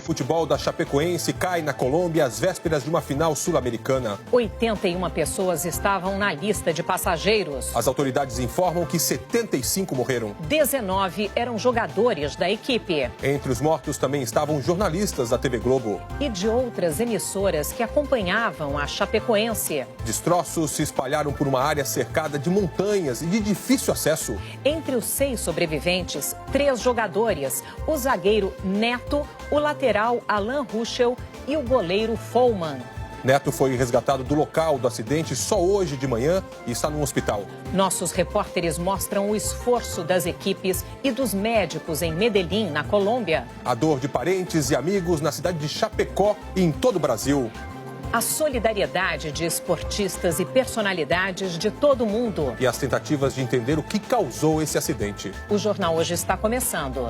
O futebol da Chapecoense cai na Colômbia às vésperas de uma final sul-americana. 81 pessoas estavam na lista de passageiros. As autoridades informam que 75 morreram. 19 eram jogadores da equipe. Entre os mortos também estavam jornalistas da TV Globo. E de outras emissoras que acompanhavam a Chapecoense. Destroços se espalharam por uma área cercada de montanhas e de difícil acesso. Entre os 6 sobreviventes, 3 jogadores: o zagueiro Neto, o lateral Alan Ruschel e o goleiro Follman. Neto foi resgatado do local do acidente só hoje de manhã e está no hospital. Nossos repórteres mostram o esforço das equipes e dos médicos em Medellín, na Colômbia. A dor de parentes e amigos na cidade de Chapecó e em todo o Brasil. A solidariedade de esportistas e personalidades de todo o mundo. E as tentativas de entender o que causou esse acidente. O Jornal Hoje está começando.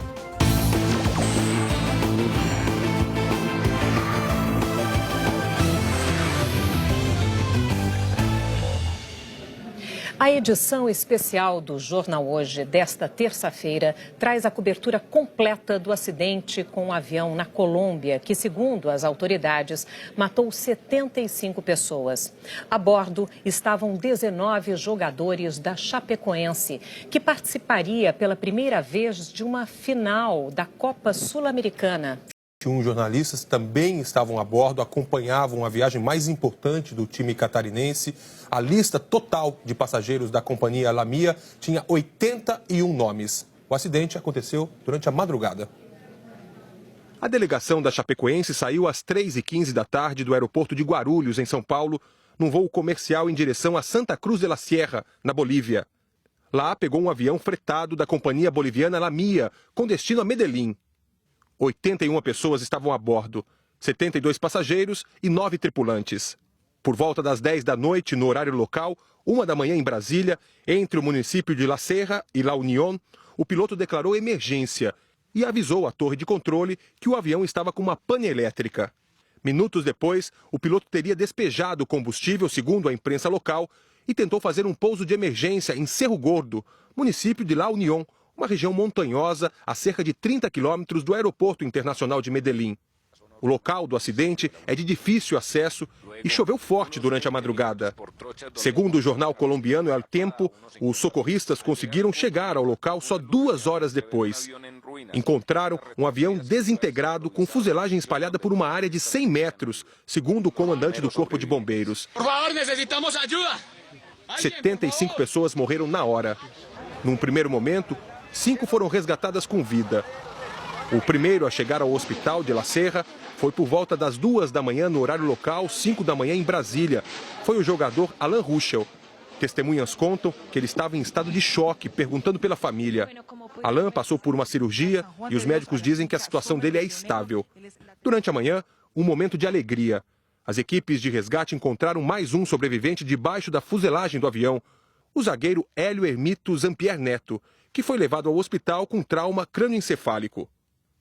A edição especial do Jornal Hoje, desta terça-feira, traz a cobertura completa do acidente com um avião na Colômbia, que, segundo as autoridades, matou 75 pessoas. A bordo estavam 19 jogadores da Chapecoense, que participaria pela primeira vez de uma final da Copa Sul-Americana. 21 jornalistas também estavam a bordo, acompanhavam a viagem mais importante do time catarinense. A lista total de passageiros da companhia Lamia tinha 81 nomes. O acidente aconteceu durante a madrugada. A delegação da Chapecoense saiu às 3h15 da tarde do aeroporto de Guarulhos, em São Paulo, num voo comercial em direção a Santa Cruz de la Sierra, na Bolívia. Lá pegou um avião fretado da companhia boliviana Lamia, com destino a Medellín. 81 pessoas estavam a bordo, 72 passageiros e 9 tripulantes. Por volta das 10 da noite, no horário local, 1 da manhã em Brasília, entre o município de La Serra e La Unión, o piloto declarou emergência e avisou a torre de controle que o avião estava com uma pane elétrica. Minutos depois, o piloto teria despejado o combustível, segundo a imprensa local, e tentou fazer um pouso de emergência em Cerro Gordo, município de La Unión, uma região montanhosa a cerca de 30 quilômetros do Aeroporto Internacional de Medellín. O local do acidente é de difícil acesso e choveu forte durante a madrugada. Segundo o jornal colombiano El Tempo, os socorristas conseguiram chegar ao local só 2 horas depois. Encontraram um avião desintegrado com fuselagem espalhada por uma área de 100 metros, segundo o comandante do Corpo de Bombeiros. Por favor, necessitamos ajuda! 75 pessoas morreram na hora. Num primeiro momento, 5 foram resgatadas com vida. O primeiro a chegar ao hospital de La Serra foi por volta das 2 da manhã no horário local, 5 da manhã em Brasília. Foi o jogador Alan Ruschel. Testemunhas contam que ele estava em estado de choque, perguntando pela família. Alan passou por uma cirurgia e os médicos dizem que a situação dele é estável. Durante a manhã, um momento de alegria. As equipes de resgate encontraram mais um sobrevivente debaixo da fuselagem do avião, o zagueiro Hélio Hermito Zampier Neto, que foi levado ao hospital com trauma crânioencefálico.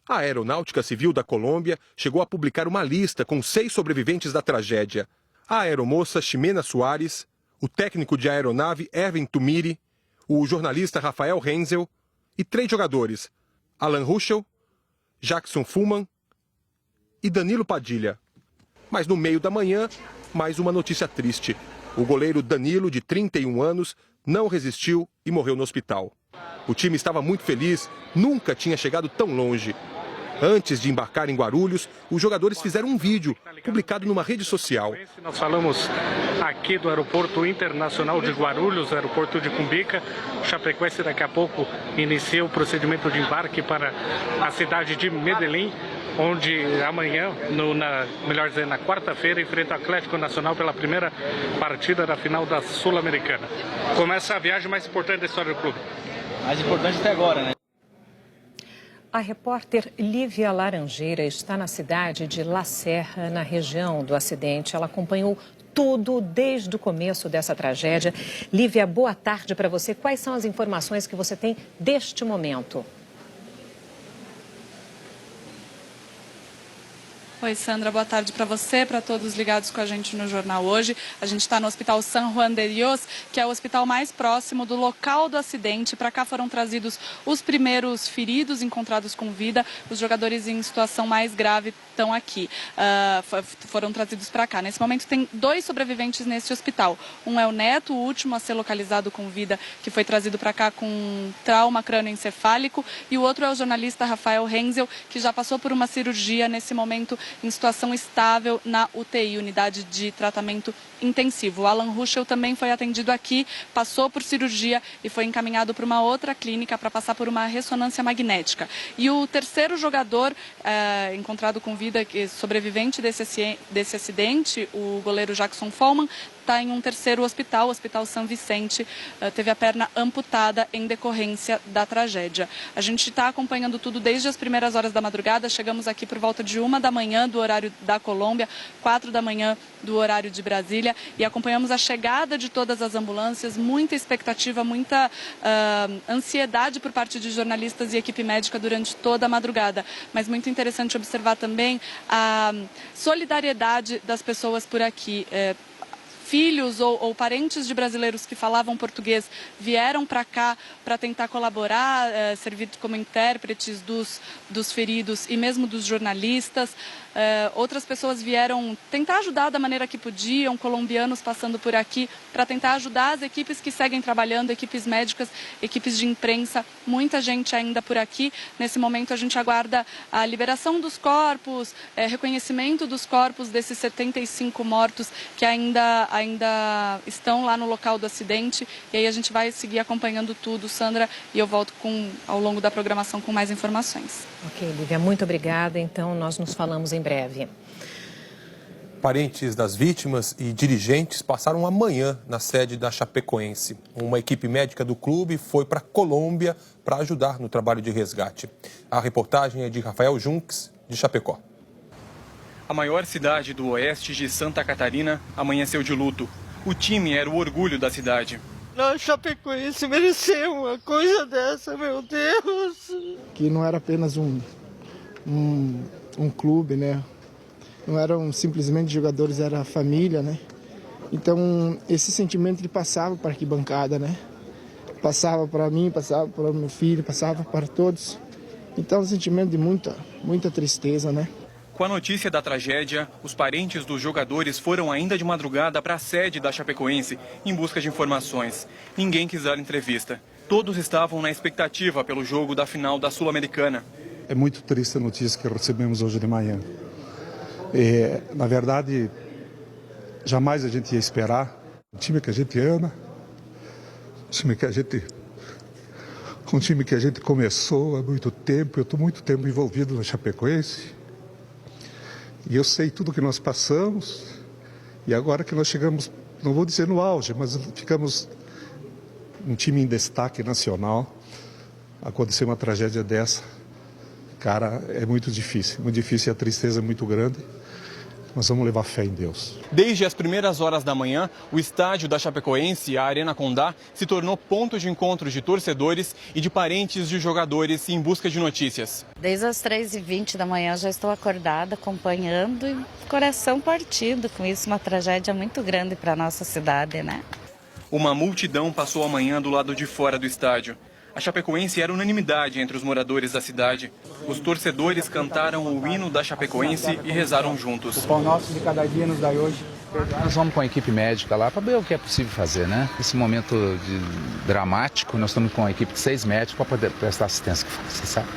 A Aeronáutica Civil da Colômbia chegou a publicar uma lista com 6 sobreviventes da tragédia. A aeromoça Ximena Soares, o técnico de aeronave Erwin Tumiri, o jornalista Rafael Renzel e 3 jogadores, Alan Ruschel, Jackson Fullman e Danilo Padilha. Mas no meio da manhã, mais uma notícia triste. O goleiro Danilo, de 31 anos, não resistiu e morreu no hospital. O time estava muito feliz, nunca tinha chegado tão longe. Antes de embarcar em Guarulhos, os jogadores fizeram um vídeo publicado numa rede social. Nós falamos aqui do Aeroporto Internacional de Guarulhos, aeroporto de Cumbica. O Chapecoense daqui a pouco inicia o procedimento de embarque para a cidade de Medellín, onde amanhã, melhor dizendo, na quarta-feira, enfrenta o Atlético Nacional pela primeira partida da final da Sul-Americana. Começa a viagem mais importante da história do clube. Mais importante até agora, né? A repórter Lívia Laranjeira está na cidade de La Serra, na região do acidente. Ela acompanhou tudo desde o começo dessa tragédia. Lívia, boa tarde para você. Quais são as informações que você tem deste momento? Oi, Sandra, boa tarde para você, para todos ligados com a gente no Jornal Hoje. A gente está no Hospital San Juan de Dios, que é o hospital mais próximo do local do acidente. Para cá foram trazidos os primeiros feridos encontrados com vida. Os jogadores em situação mais grave estão aqui, foram trazidos para cá. Nesse momento tem 2 sobreviventes nesse hospital. Um é o Neto, o último a ser localizado com vida, que foi trazido para cá com trauma crânioencefálico. E o outro é o jornalista Rafael Renzel, que já passou por uma cirurgia nesse momento em situação estável na UTI, unidade de tratamento intensivo. O Alan Ruschel também foi atendido aqui, passou por cirurgia e foi encaminhado para uma outra clínica para passar por uma ressonância magnética. E o terceiro jogador encontrado com vida, sobrevivente desse acidente, o goleiro Jackson Follman, está em um terceiro hospital, o Hospital São Vicente, teve a perna amputada em decorrência da tragédia. A gente está acompanhando tudo desde as primeiras horas da madrugada, chegamos aqui por volta de 1 da manhã do horário da Colômbia, 4 da manhã do horário de Brasília, e acompanhamos a chegada de todas as ambulâncias, muita expectativa, muita ansiedade por parte de jornalistas e equipe médica durante toda a madrugada. Mas muito interessante observar também a solidariedade das pessoas por aqui. Filhos ou parentes de brasileiros que falavam português vieram para cá para tentar colaborar, servir como intérpretes dos feridos e mesmo dos jornalistas. Outras pessoas vieram tentar ajudar da maneira que podiam, colombianos passando por aqui, para tentar ajudar as equipes que seguem trabalhando, equipes médicas, equipes de imprensa, muita gente ainda por aqui. Nesse momento a gente aguarda a liberação dos corpos, reconhecimento dos corpos desses 75 mortos que ainda estão lá no local do acidente, e aí a gente vai seguir acompanhando tudo, Sandra, e eu volto ao longo da programação com mais informações. Ok, Lívia, muito obrigada. Então, nós nos falamos em breve. Parentes das vítimas e dirigentes passaram amanhã na sede da Chapecoense. Uma equipe médica do clube foi para a Colômbia para ajudar no trabalho de resgate. A reportagem é de Rafael Junques, de Chapecó. A maior cidade do oeste de Santa Catarina amanheceu de luto. O time era o orgulho da cidade. A Chapecoense mereceu uma coisa dessa, meu Deus! Que não era apenas um clube, né? Não eram simplesmente jogadores, era a família, né? Então, esse sentimento ele passava para a arquibancada, né? Passava para mim, passava para o meu filho, passava para todos. Então, um sentimento de muita tristeza, né? Com a notícia da tragédia, os parentes dos jogadores foram ainda de madrugada para a sede da Chapecoense em busca de informações. Ninguém quis dar entrevista. Todos estavam na expectativa pelo jogo da final da Sul-Americana. É muito triste a notícia que recebemos hoje de manhã. Na verdade, jamais a gente ia esperar. Um time que a gente ama, um time que a gente começou há muito tempo. Eu estou muito tempo envolvido na Chapecoense. E eu sei tudo que nós passamos, e agora que nós chegamos, não vou dizer no auge, mas ficamos um time em destaque nacional, acontecer uma tragédia dessa, cara, é muito difícil e a tristeza é muito grande. Nós vamos levar fé em Deus. Desde as primeiras horas da manhã, o estádio da Chapecoense, a Arena Condá, se tornou ponto de encontro de torcedores e de parentes de jogadores em busca de notícias. Desde as 3h20 da manhã já estou acordada, acompanhando e coração partido com isso, uma tragédia muito grande para a nossa cidade, né? Uma multidão passou a manhã do lado de fora do estádio. A Chapecoense era unanimidade entre os moradores da cidade. Os torcedores cantaram o hino da Chapecoense e rezaram juntos. O pão nosso de cada dia nos dá hoje. Nós vamos com a equipe médica lá para ver o que é possível fazer, né? Nesse momento dramático, nós estamos com a equipe de 6 médicos para poder prestar assistência, você sabe?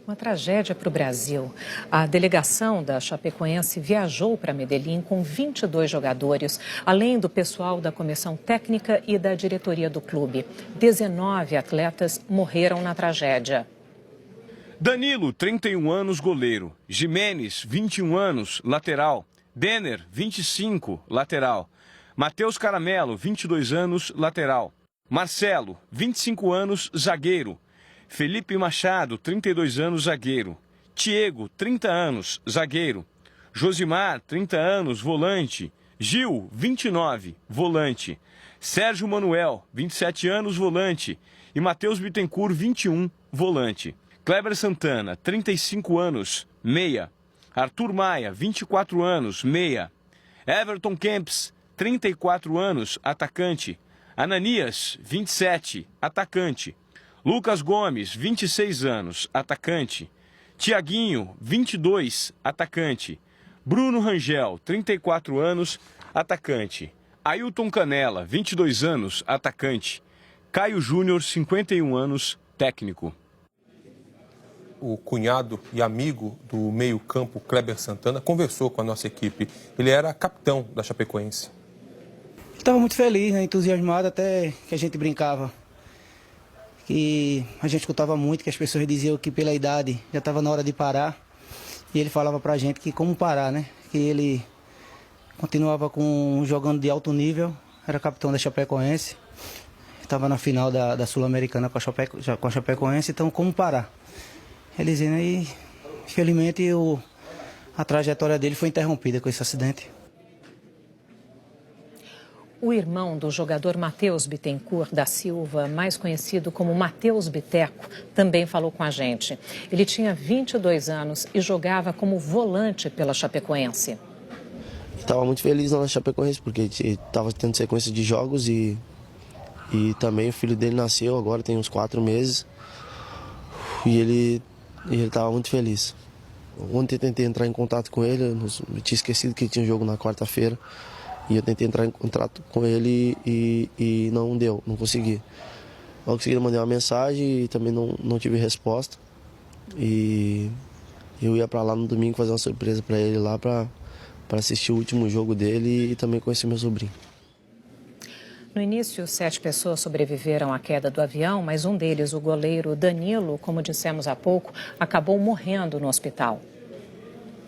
Uma tragédia para o Brasil. A delegação da Chapecoense viajou para Medellín com 22 jogadores, além do pessoal da comissão técnica e da diretoria do clube. 19 atletas morreram na tragédia. Danilo, 31 anos, goleiro. Jimenez, 21 anos, lateral. Denner, 25, lateral. Matheus Caramelo, 22 anos, lateral. Marcelo, 25 anos, zagueiro. Felipe Machado, 32 anos, zagueiro. Tiago, 30 anos, zagueiro. Josimar, 30 anos, volante. Gil, 29, volante. Sérgio Manuel, 27 anos, volante. E Matheus Bittencourt, 21, volante. Kleber Santana, 35 anos, meia. Arthur Maia, 24 anos, meia. Everton Kempis, 34 anos, atacante. Ananias, 27, atacante. Lucas Gomes, 26 anos, atacante. Tiaguinho, 22, atacante. Bruno Rangel, 34 anos, atacante. Ailton Canela, 22 anos, atacante. Caio Júnior, 51 anos, técnico. O cunhado e amigo do meio-campo, Kleber Santana, conversou com a nossa equipe. Ele era capitão da Chapecoense. Estava muito feliz, né, entusiasmado, até que a gente brincava. Que a gente escutava muito, que as pessoas diziam que pela idade já estava na hora de parar. E ele falava pra gente que como parar, né? Que ele continuava jogando de alto nível, era capitão da Chapecoense. Estava na final da Sul-Americana com a Chapecoense, então como parar? Ele dizendo aí, infelizmente a trajetória dele foi interrompida com esse acidente. O irmão do jogador Matheus Bittencourt da Silva, mais conhecido como Matheus Biteco, também falou com a gente. Ele tinha 22 anos e jogava como volante pela Chapecoense. Estava muito feliz na Chapecoense, porque estava tendo sequência de jogos e também o filho dele nasceu, agora tem uns 4 meses. E ele estava muito feliz. Ontem eu tentei entrar em contato com ele, eu tinha esquecido que tinha jogo na quarta-feira. E eu tentei entrar em contato com ele e não deu, não consegui. Logo em seguida mandei uma mensagem e também não tive resposta. E eu ia para lá no domingo fazer uma surpresa para ele lá, para assistir o último jogo dele e também conhecer meu sobrinho. No início, 7 pessoas sobreviveram à queda do avião, mas um deles, o goleiro Danilo, como dissemos há pouco, acabou morrendo no hospital.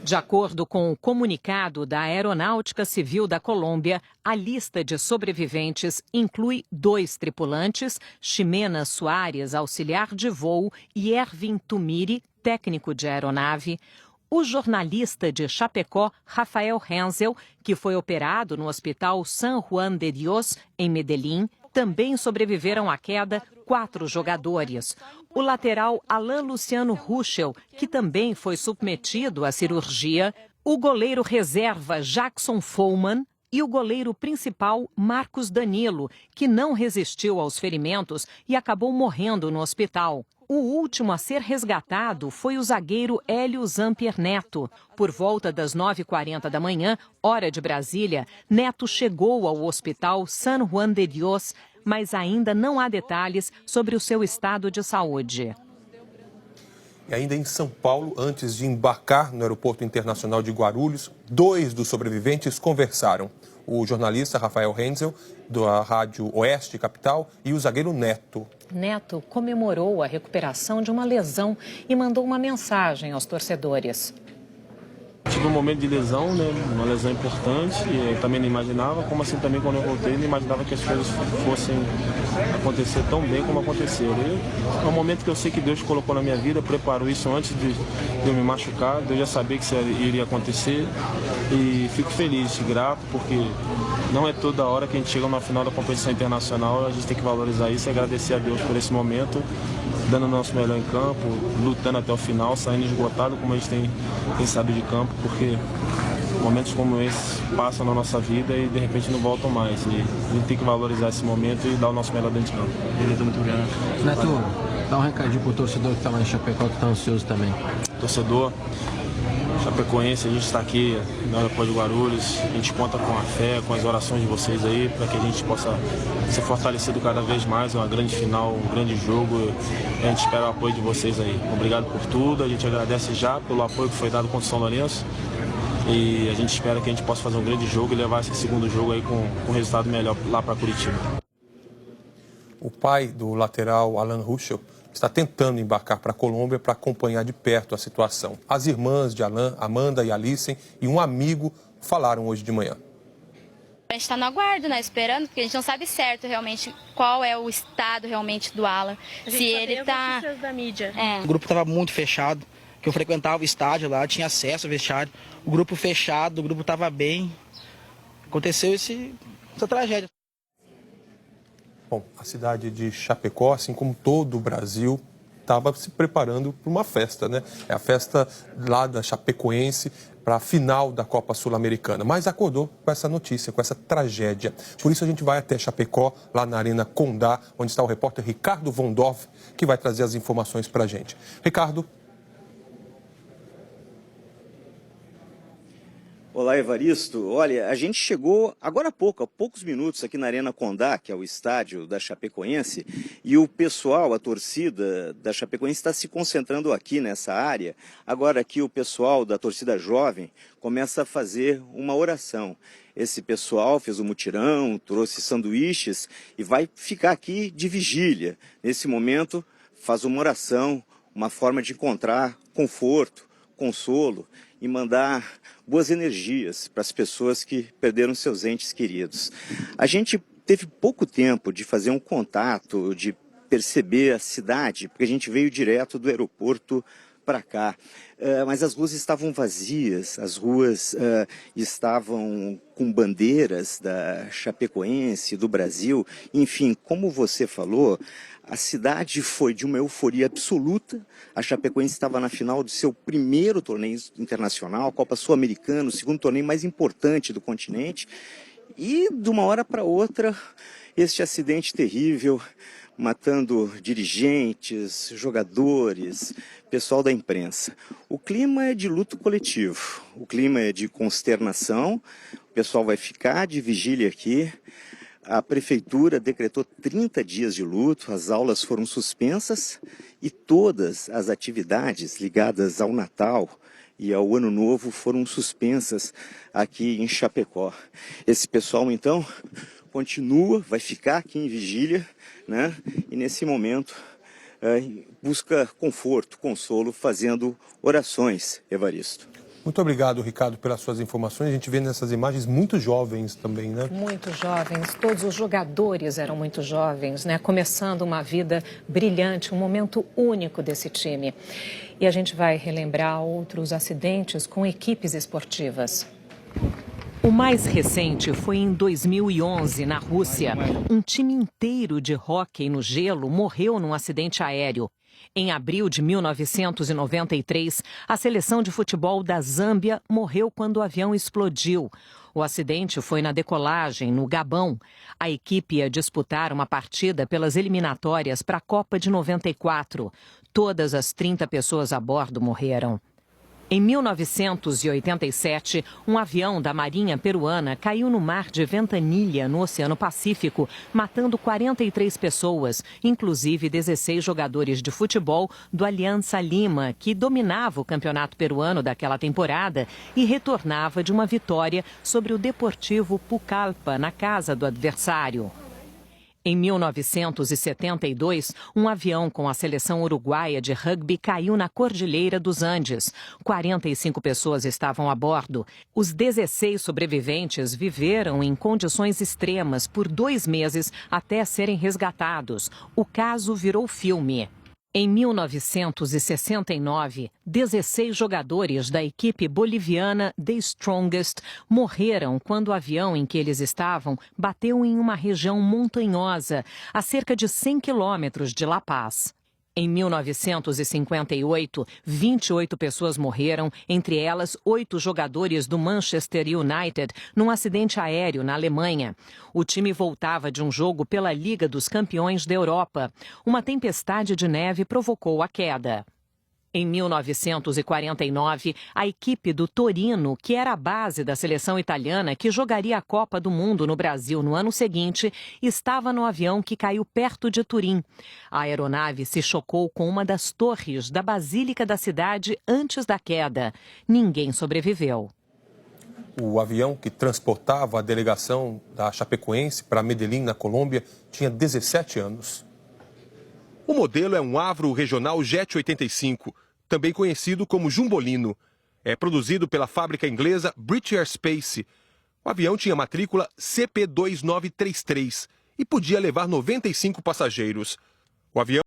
De acordo com o comunicado da Aeronáutica Civil da Colômbia, a lista de sobreviventes inclui 2 tripulantes, Ximena Soares, auxiliar de voo, e Ervin Tumiri, técnico de aeronave. O jornalista de Chapecó, Rafael Hensel, que foi operado no Hospital San Juan de Dios, em Medellín. Também sobreviveram à queda 4 jogadores. O lateral Alain Luciano Ruschel, que também foi submetido à cirurgia. O goleiro reserva Jackson Follman e o goleiro principal Marcos Danilo, que não resistiu aos ferimentos e acabou morrendo no hospital. O último a ser resgatado foi o zagueiro Hélio Zampier Neto. Por volta das 9h40 da manhã, hora de Brasília, Neto chegou ao hospital San Juan de Dios, mas ainda não há detalhes sobre o seu estado de saúde. E ainda em São Paulo, antes de embarcar no Aeroporto Internacional de Guarulhos, 2 dos sobreviventes conversaram. O jornalista Rafael Hensel, da Rádio Oeste Capital, e o zagueiro Neto. Neto comemorou a recuperação de uma lesão e mandou uma mensagem aos torcedores. Tive um momento de lesão, né? Uma lesão importante, e eu também não imaginava, como assim também quando eu voltei, não imaginava que as coisas fossem acontecer tão bem como aconteceram. É um momento que eu sei que Deus colocou na minha vida, preparou isso antes de eu me machucar, eu já sabia que isso iria acontecer e fico feliz, grato, porque não é toda hora que a gente chega na final da competição internacional, a gente tem que valorizar isso e agradecer a Deus por esse momento, dando o nosso melhor em campo, lutando até o final, saindo esgotado como a gente tem sabe de campo, porque momentos como esse passam na nossa vida e de repente não voltam mais. E a gente tem que valorizar esse momento e dar o nosso melhor dentro de campo. Beleza, muito obrigado. Neto, dá um recadinho pro torcedor que tá lá em Chapecó, que tá ansioso também. Torcedor chapecoense, a gente está aqui no aeroporto de Guarulhos, a gente conta com a fé, com as orações de vocês aí, para que a gente possa ser fortalecido cada vez mais, uma grande final, um grande jogo, a gente espera o apoio de vocês aí. Obrigado por tudo, a gente agradece já pelo apoio que foi dado contra o São Lourenço e a gente espera que a gente possa fazer um grande jogo e levar esse segundo jogo aí com um resultado melhor lá para Curitiba. O pai do lateral Alain Ruschel está tentando embarcar para a Colômbia para acompanhar de perto a situação. As irmãs de Alain, Amanda e Alicen, e um amigo falaram hoje de manhã. A gente está no aguardo, né, esperando, porque a gente não sabe certo realmente qual é o estado realmente do Alan. Se ele está da mídia. O grupo estava muito fechado, que eu frequentava o estádio lá, tinha acesso ao vestiário. O grupo fechado, o grupo estava bem. Aconteceu essa tragédia. Bom, a cidade de Chapecó, assim como todo o Brasil, estava se preparando para uma festa, né? É a festa lá da Chapecoense para a final da Copa Sul-Americana. Mas acordou com essa notícia, com essa tragédia. Por isso a gente vai até Chapecó, lá na Arena Condá, onde está o repórter Ricardo Vondorf, que vai trazer as informações para a gente. Ricardo. Olá, Evaristo. Olha, a gente chegou agora há pouco, há poucos minutos, aqui na Arena Condá, que é o estádio da Chapecoense, e o pessoal, a torcida da Chapecoense está se concentrando aqui nessa área. Agora aqui o pessoal da torcida jovem começa a fazer uma oração. Esse pessoal fez um mutirão, trouxe sanduíches e vai ficar aqui de vigília. Nesse momento, faz uma oração, uma forma de encontrar conforto, consolo e mandar boas energias para as pessoas que perderam seus entes queridos. A gente teve pouco tempo de fazer um contato, de perceber a cidade, porque a gente veio direto do aeroporto para cá. Mas as ruas estavam vazias, as ruas estavam com bandeiras da Chapecoense, do Brasil. Enfim, como você falou, a cidade foi de uma euforia absoluta. A Chapecoense estava na final do seu primeiro torneio internacional, a Copa Sul-Americana, o segundo torneio mais importante do continente. E de uma hora para outra, este acidente terrível, matando dirigentes, jogadores, pessoal da imprensa. O clima é de luto coletivo, o clima é de consternação, o pessoal vai ficar de vigília aqui. A prefeitura decretou 30 dias de luto, as aulas foram suspensas e todas as atividades ligadas ao Natal e ao Ano Novo foram suspensas aqui em Chapecó. Esse pessoal, então, continua, vai ficar aqui em vigília, né? E nesse momento busca conforto, consolo, fazendo orações, Evaristo. Muito obrigado, Ricardo, pelas suas informações. A gente vê nessas imagens muito jovens também, né? Muito jovens. Todos os jogadores eram muito jovens, né? Começando uma vida brilhante, um momento único desse time. E a gente vai relembrar outros acidentes com equipes esportivas. O mais recente foi em 2011, na Rússia. Um time inteiro de hóquei no gelo morreu num acidente aéreo. Em abril de 1993, a seleção de futebol da Zâmbia morreu quando o avião explodiu. O acidente foi na decolagem, no Gabão. A equipe ia disputar uma partida pelas eliminatórias para a Copa de 94. Todas as 30 pessoas a bordo morreram. Em 1987, um avião da Marinha Peruana caiu no mar de Ventanilha, no Oceano Pacífico, matando 43 pessoas, inclusive 16 jogadores de futebol do Aliança Lima, que dominava o campeonato peruano daquela temporada e retornava de uma vitória sobre o Deportivo Pucallpa, na casa do adversário. Em 1972, um avião com a seleção uruguaia de rugby caiu na Cordilheira dos Andes. 45 pessoas estavam a bordo. Os 16 sobreviventes viveram em condições extremas por 2 meses até serem resgatados. O caso virou filme. Em 1969, 16 jogadores da equipe boliviana The Strongest morreram quando o avião em que eles estavam bateu em uma região montanhosa, a cerca de 100 quilômetros de La Paz. Em 1958, 28 pessoas morreram, entre elas 8 jogadores do Manchester United, num acidente aéreo na Alemanha. O time voltava de um jogo pela Liga dos Campeões da Europa. Uma tempestade de neve provocou a queda. Em 1949, a equipe do Torino, que era a base da seleção italiana que jogaria a Copa do Mundo no Brasil no ano seguinte, estava no avião que caiu perto de Turim. A aeronave se chocou com uma das torres da Basílica da cidade antes da queda. Ninguém sobreviveu. O avião que transportava a delegação da Chapecoense para Medellín, na Colômbia, tinha 17 anos. O modelo é um Avro Regional Jet 85, também conhecido como Jumbolino. É produzido pela fábrica inglesa British Aerospace. O avião tinha matrícula CP2933 e podia levar 95 passageiros. O avião